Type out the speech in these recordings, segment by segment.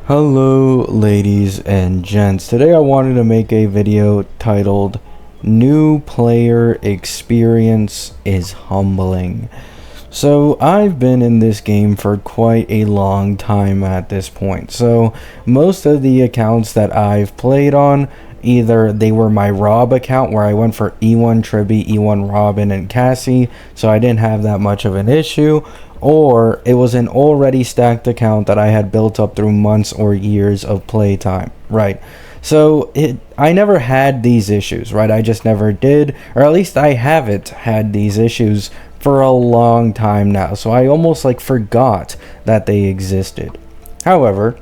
Hello ladies and gents, today I wanted to make a video titled New Player Experience is Humbling. So I've been in this game for quite a long time at this point, so most of the accounts that I've played on, either they were my Rob account where I went for E1 Tribby, E1 Robin, and Cassie, so I didn't have that much of an issue, or it was an already stacked account that I had built up through months or years of playtime, right? So I never had these issues, right? I just never did, or at least I haven't had these issues for a long time now, so I almost like forgot that they existed. However,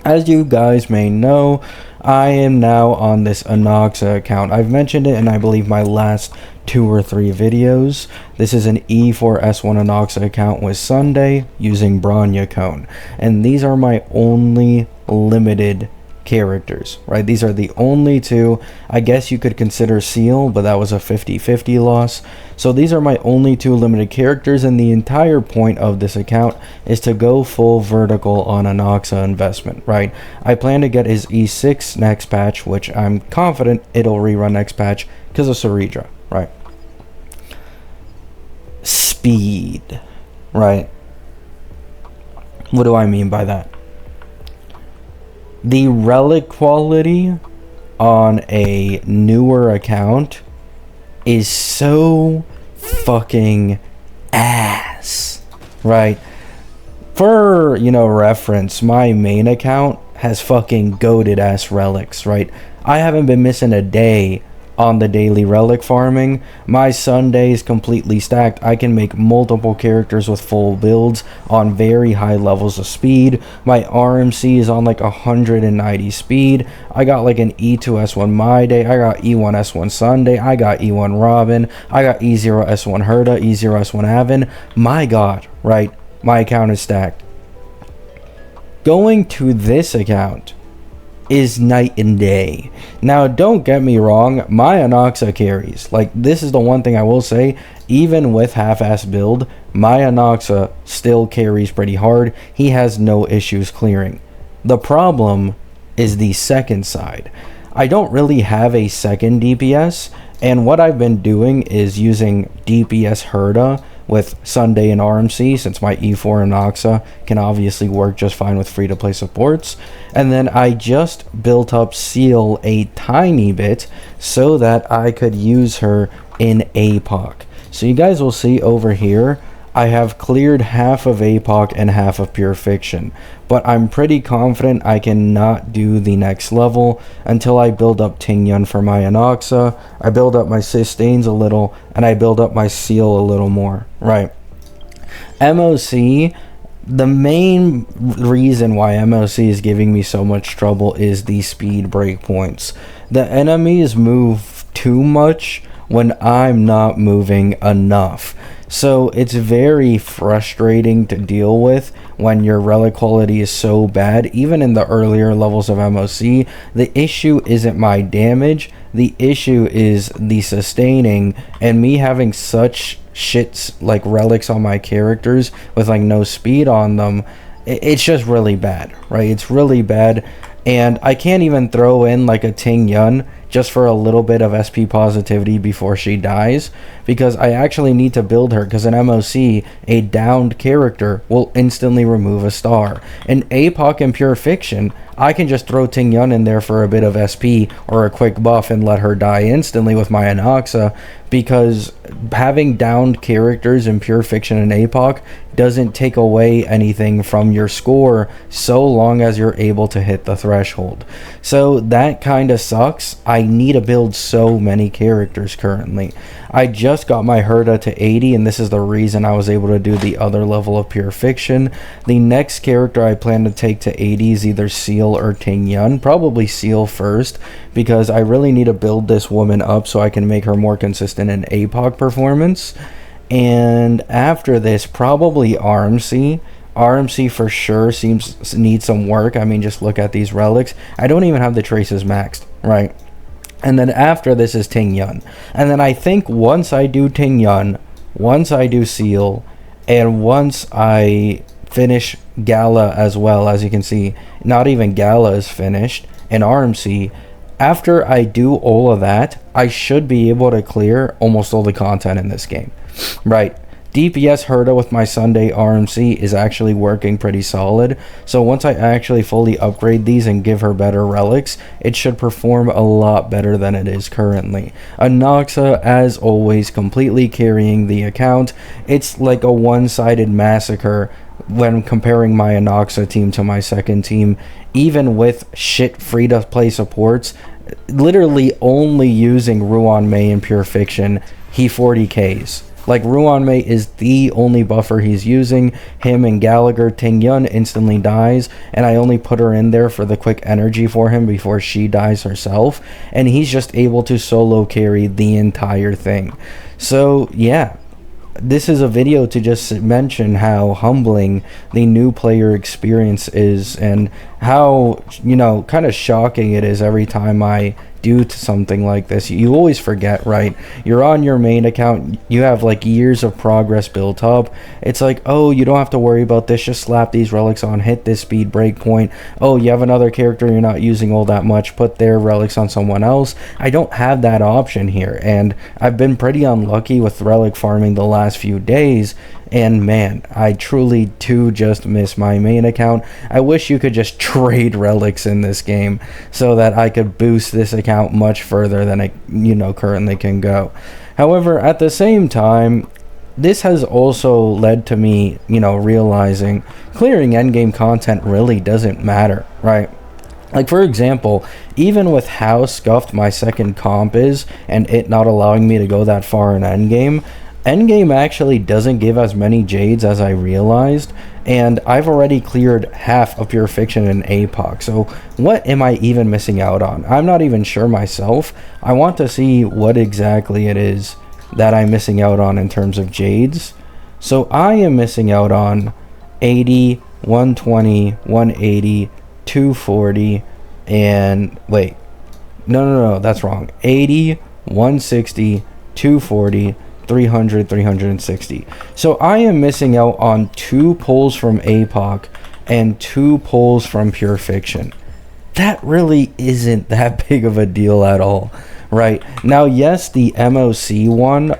as you guys may know, I am now on this Anoxa account. I've mentioned it in I believe my last 2 or 3 videos. This is an E4S1 Anoxa account with Sunday using Bronya Cone. And these are my only limited characters, right? These are the only 2. I guess you could consider Seal, but that was a 50-50 loss. So these are my only 2 limited characters, and the entire point of this account is to go full vertical on Anoxa investment, right? I plan to get his E6 next patch, which I'm confident it'll rerun next patch because of Saridra, right? Speed, right? What do I mean by that? The relic quality on a newer account is so fucking ass, right? For, reference, my main account has fucking goated ass relics, right? I haven't been missing a day on the daily relic farming. My Sunday is completely stacked. I can make multiple characters with full builds on very high levels of speed. My RMC is on like 190 speed. I got like an E2S1 my day. I got E1S1 Sunday. I got E1 Robin. I got E0S1 Herda, E0S1 Avon. My god, right? My account is stacked. Going to this account is night and day. Now, don't get me wrong, my Anoxa carries. Like, this is the one thing I will say, even with half-ass build, my Anoxa still carries pretty hard. He has no issues clearing. The problem is the second side. I don't really have a second DPS, and what I've been doing is using DPS Herda with Sunday and RMC, since my E4 Anoxa can obviously work just fine with free-to-play supports. And then I just built up Seal a tiny bit so that I could use her in APOC. So you guys will see over here, I have cleared half of APOC and half of Pure Fiction, but I'm pretty confident I cannot do the next level until I build up Tingyun for my Anoxa, I build up my Sustains a little, and I build up my Seal a little more, right? MOC, the main reason why MOC is giving me so much trouble is the speed breakpoints. The enemies move too much when I'm not moving enough. So it's very frustrating to deal with when your relic quality is so bad. Even in the earlier levels of MOC, the issue isn't my damage, the issue is the sustaining, and me having such shits like relics on my characters with like no speed on them. It's just really bad, right? It's really bad, and I can't even throw in like a Ting Yun just for a little bit of SP positivity before she dies, because I actually need to build her, because in MOC, a downed character will instantly remove a star. In APOC and Pure Fiction, I can just throw Ting Yun in there for a bit of SP or a quick buff and let her die instantly with my Anoxa, because having downed characters in Pure Fiction and APOC doesn't take away anything from your score so long as you're able to hit the threshold. So that kind of sucks. I need to build so many characters currently. I just got my Herda to 80, and this is the reason I was able to do the other level of Pure Fiction. The next character I plan to take to 80 is either Seal or Ting Yun. Probably Seal first, because I really need to build this woman up so I can make her more consistent in APOC performance. And after this, probably RMC. RMC for sure needs some work. I mean, just look at these relics. I don't even have the traces maxed, right? And then after this is Ting Yun. And then I think once I do Ting Yun, once I do Seal, and once I finish Gala as well. As you can see, not even Gala is finished. And RMC, after I do all of that, I should be able to clear almost all the content in this game, right? DPS Herda with my Sunday RMC is actually working pretty solid. So once I actually fully upgrade these and give her better relics, it should perform a lot better than it is currently. Anoxa, as always, completely carrying the account. It's like a one-sided massacre when comparing my Anoxa team to my second team. Even with shit free-to-play supports, literally only using Ruan Mei in Pure Fiction, he 40Ks. Like, Ruan Mei is the only buffer he's using. Him and Gallagher. Ting Yun instantly dies, and I only put her in there for the quick energy for him before she dies herself, and he's just able to solo carry the entire thing. So, yeah. This is a video to just mention how humbling the new player experience is, and how, you know, kind of shocking it is every time I do to something like this. You always forget, right? You're on your main account, you have like years of progress built up. It's like, oh, you don't have to worry about this, just slap these relics on, hit this speed breakpoint. Oh, you have another character you're not using all that much, put their relics on someone else. I don't have that option here, and I've been pretty unlucky with relic farming the last few days. And man, I truly do just miss my main account. I wish you could just trade relics in this game so that I could boost this account much further than I, you know, currently can go. However, at the same time, this has also led to me, you know, realizing clearing endgame content really doesn't matter, right? Like, for example, even with how scuffed my second comp is and it not allowing me to go that far in endgame, Endgame actually doesn't give as many Jades as I realized, and I've already cleared half of Pure Fiction and APOC, so what am I even missing out on? I'm not even sure myself. I want to see what exactly it is that I'm missing out on in terms of Jades. So I am missing out on 80, 120, 180, 240, and wait, no, that's wrong. 80, 160, 240, 300, 360. So I am missing out on 2 pulls from APOC and 2 pulls from Pure Fiction. That really isn't that big of a deal at all, right? Now, yes, the MOC one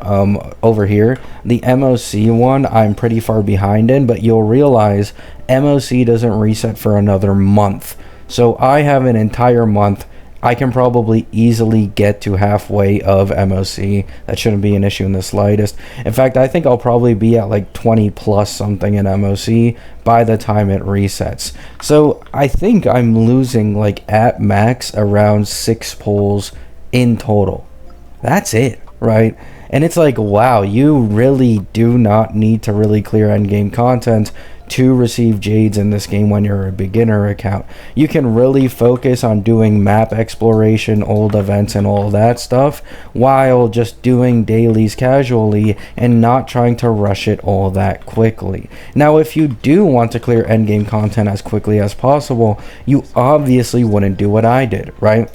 over here, the MOC one I'm pretty far behind in, but you'll realize MOC doesn't reset for another month. So I have an entire month. I can probably easily get to halfway of MOC. That shouldn't be an issue in the slightest. In fact, I think I'll probably be at like 20 plus something in MOC by the time it resets. So I think I'm losing like at max around 6 pulls in total. That's it, right? And it's like, wow, you really do not need to really clear endgame content to receive Jades in this game when you're a beginner account. You can really focus on doing map exploration, old events, and all that stuff, while just doing dailies casually and not trying to rush it all that quickly. Now, if you do want to clear endgame content as quickly as possible, you obviously wouldn't do what I did, right?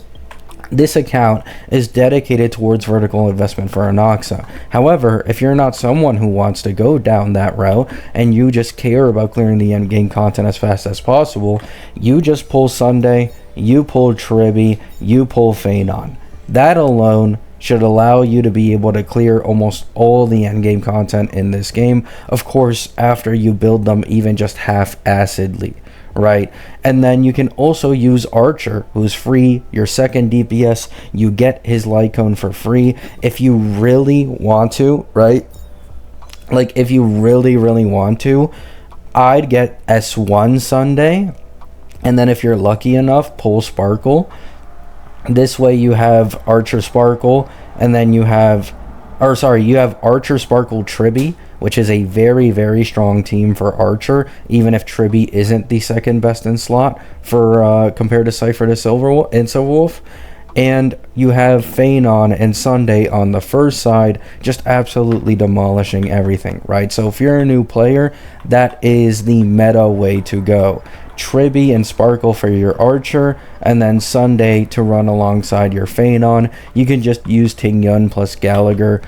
This account is dedicated towards vertical investment for Anoxa. However, if you're not someone who wants to go down that route and you just care about clearing the endgame content as fast as possible, you just pull Sunday, you pull Tribby, you pull Phanon. That alone should allow you to be able to clear almost all the endgame content in this game, of course, after you build them even just half-assedly. Right, and then you can also use Archer, who's free, your second DPS. You get his light cone for free if you really want to, right? Like, if you really want to, I'd get S1 Sunday, and then if you're lucky enough, pull Sparkle. This way you have Archer Sparkle, and then you have Archer Sparkle Tribby, which is a very strong team for Archer, even if Tribby isn't the second best in slot for compared to Cypher to Silverwolf. And you have Phanon and Sunday on the first side, just absolutely demolishing everything, right? So if you're a new player, that is the meta way to go. Tribby and Sparkle for your Archer, and then Sunday to run alongside your Phanon. You can just use Ting Yun plus Gallagher,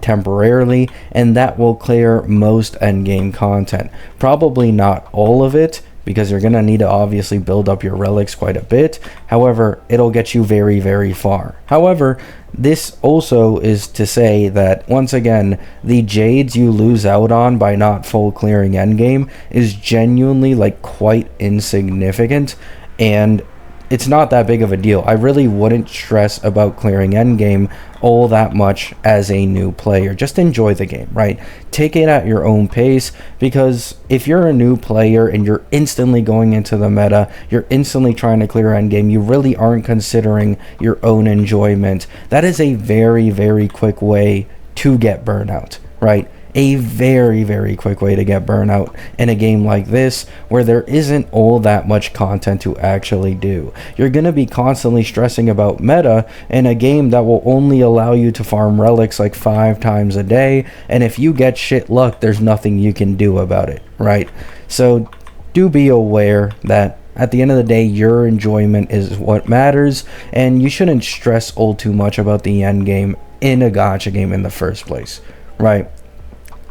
temporarily, and that will clear most endgame content. Probably not all of it, because you're going to need to obviously build up your relics quite a bit. However, it'll get you very, very far. However, this also is to say that, once again, the Jades you lose out on by not full clearing endgame is genuinely quite insignificant, and it's not that big of a deal. I really wouldn't stress about clearing endgame all that much as a new player. Just enjoy the game, right? Take it at your own pace, because if you're a new player and you're instantly going into the meta, you're instantly trying to clear endgame, you really aren't considering your own enjoyment. That is a very, very quick way to get burnout, right? A very, very quick way to get burnout in a game like this, where there isn't all that much content to actually do. You're going to be constantly stressing about meta in a game that will only allow you to farm relics 5 times a day, and if you get shit luck, there's nothing you can do about it, right? So do be aware that at the end of the day, your enjoyment is what matters, and you shouldn't stress all too much about the end game in a gacha game in the first place, right?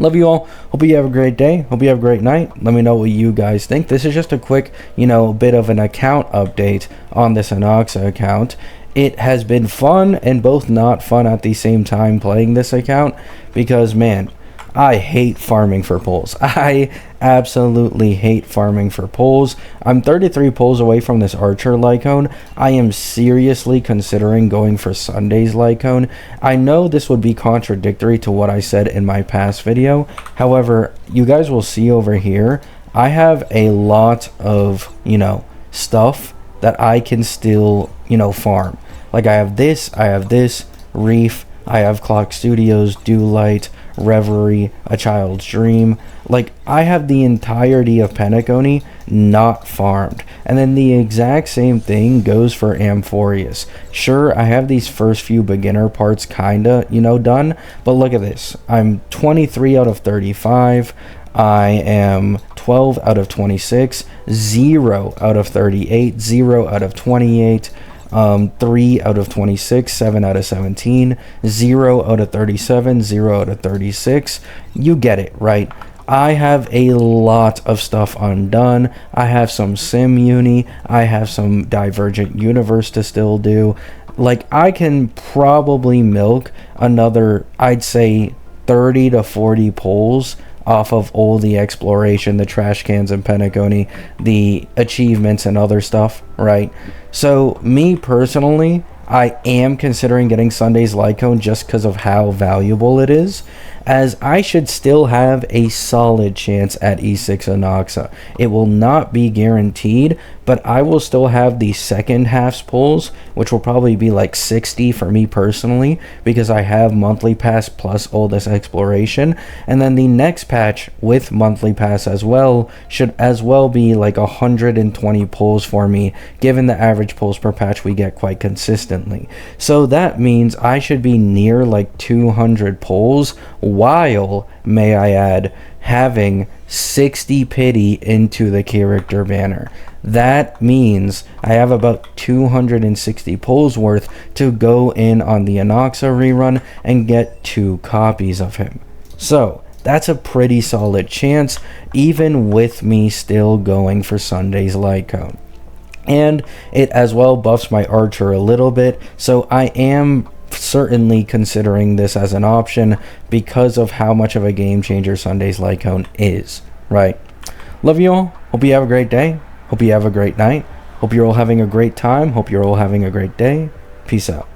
Love you all. Hope you have a great day. Hope you have a great night. Let me know what you guys think. This is just a quick, bit of an account update on this Inoxa account. It has been fun and both not fun at the same time playing this account, because, man, I hate farming for pulls. I absolutely hate farming for pulls. I'm 33 pulls away from this Archer Lycone. I am seriously considering going for Sunday's Lycone. I know this would be contradictory to what I said in my past video. However, you guys will see over here, I have a lot of, stuff that I can still, farm. I have this, Reef, I have Clock Studios, Do Light, Reverie, A Child's Dream. I have the entirety of Penacony not farmed. And then the exact same thing goes for Amphorius. Sure, I have these first few beginner parts kinda, done, but look at this. I'm 23 out of 35. I am 12 out of 26, 0 out of 38, 0 out of 28, 3 out of 26, 7 out of 17, 0 out of 37, 0 out of 36. You get it, right? I have a lot of stuff undone. I have some sim uni. I have some Divergent Universe to still do. I can probably milk another, I'd say, 30 to 40 pulls off of all the exploration, the trash cans and Penacony, the achievements and other stuff, right? So me personally, I am considering getting Sunday's Lycone just because of how valuable it is, as I should still have a solid chance at E6 Inoxa. It will not be guaranteed, but I will still have the second half's pulls, which will probably be 60 for me personally, because I have monthly pass plus all this exploration, and then the next patch with monthly pass as well should as well be 120 pulls for me, given the average pulls per patch we get quite consistently. So that means I should be near 200 pulls, while, may I add, having 60 pity into the character banner. That means I have about 260 pulls worth to go in on the Inoxa rerun and get 2 copies of him. So that's a pretty solid chance, even with me still going for Sunday's Lycone. And it as well buffs my Archer a little bit, so I am certainly considering this as an option because of how much of a game changer Sunday's Lycone is, right? Love you all. Hope you have a great day. Hope you have a great night. Hope you're all having a great time. Hope you're all having a great day. Peace out.